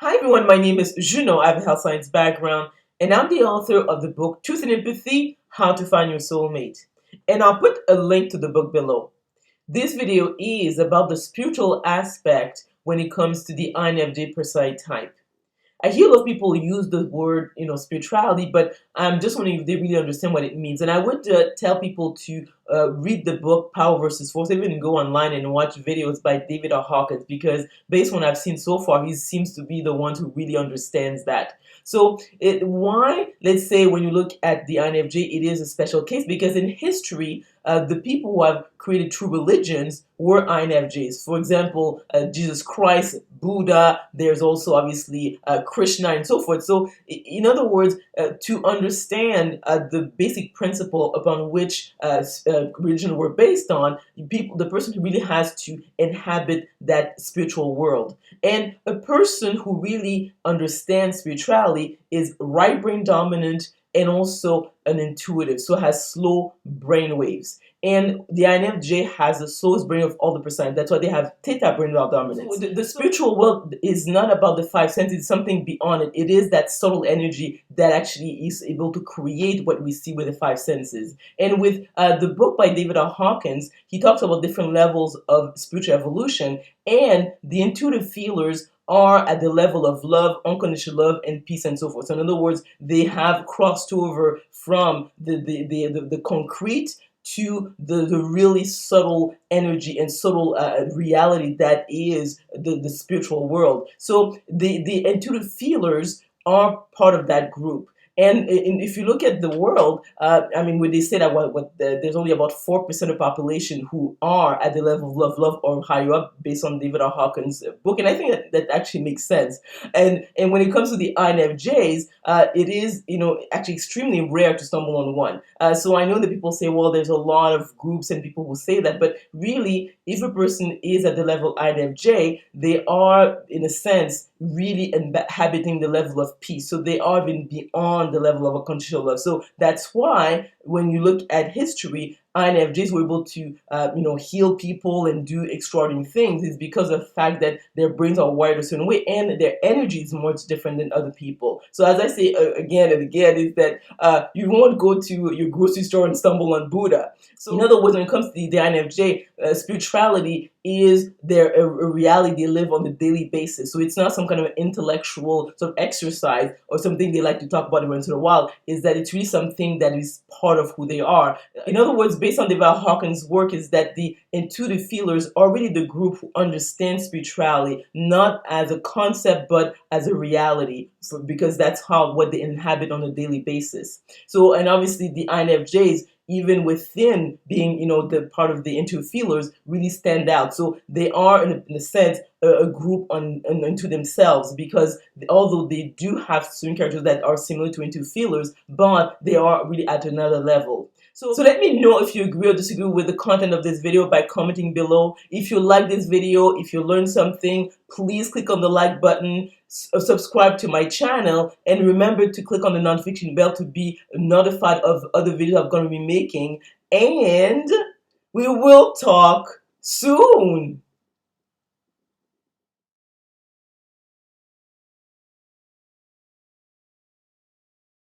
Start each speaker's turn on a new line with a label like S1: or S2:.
S1: Hi everyone, my name is Junon. I have a health science background, and I'm the author of the book Truth and Empathy: How to Find Your Soulmate. And I'll put a link to the book below. This video is about the spiritual aspect when it comes to the INFJ personality type. I hear a lot of people use the word, spirituality, but I'm just wondering if they really understand what it means. And I would tell people to read the book Power versus Force, even go online and watch videos by David R. Hawkins, because based on what I've seen so far, he seems to be the one who really understands that. So why, let's say, when you look at the INFJ, it is a special case, because in history, the people who have created true religions were INFJs. For example, Jesus Christ, Buddha, there's also obviously Krishna and so forth. So in other words, to understand the basic principle upon which religion were based on, the person who really has to inhabit that spiritual world. And a person who really understands spirituality is right brain dominant and also an intuitive, so has slow brain waves. And the INFJ has the slowest brain of all the percent. That's why they have theta brain dominance. So the spiritual world is not about the five senses, it's something beyond it. It is that subtle energy that actually is able to create what we see with the five senses. And with the book by David R. Hawkins, he talks about different levels of spiritual evolution, and the intuitive feelers are at the level of love, unconditional love, and peace, and so forth. So in other words, they have crossed over from the concrete to the really subtle energy and subtle reality that is the spiritual world. So the intuitive feelers are part of that group. And if you look at the world, when they say that there's only about 4% of population who are at the level of love or higher up, based on David R. Hawkins' book, and I think that actually makes sense. And when it comes to the INFJs, it is actually extremely rare to stumble on one. So I know that people say, well, there's a lot of groups and people who say that, but really, if a person is at the level INFJ, they are, in a sense, really inhabiting the level of peace. So they are even beyond the level of unconditional love. So that's why when you look at history, INFJs were able to, heal people and do extraordinary things. Is because of the fact that their brains are wired a certain way and their energy is much different than other people. So as I say again and again, is that you won't go to your grocery store and stumble on Buddha. So in other words, when it comes to the INFJ, spirituality is a reality they live on a daily basis. So it's not some kind of intellectual sort of exercise or something they like to talk about once in a while. Is that it's really something that is part of who they are. In other words, based on David Hawkins' work, is that the intuitive feelers are really the group who understand spirituality not as a concept but as a reality, because that's what they inhabit on a daily basis. So, and obviously the INFJs, even within being, the part of the intuitive feelers, really stand out. So they are, in a sense, a group unto themselves, because although they do have certain characters that are similar to intuitive feelers, but they are really at another level. So let me know if you agree or disagree with the content of this video by commenting below. If you like this video, if you learned something, please click on the like button, subscribe to my channel, and remember to click on the notification bell to be notified of other videos I'm going to be making. And we will talk soon.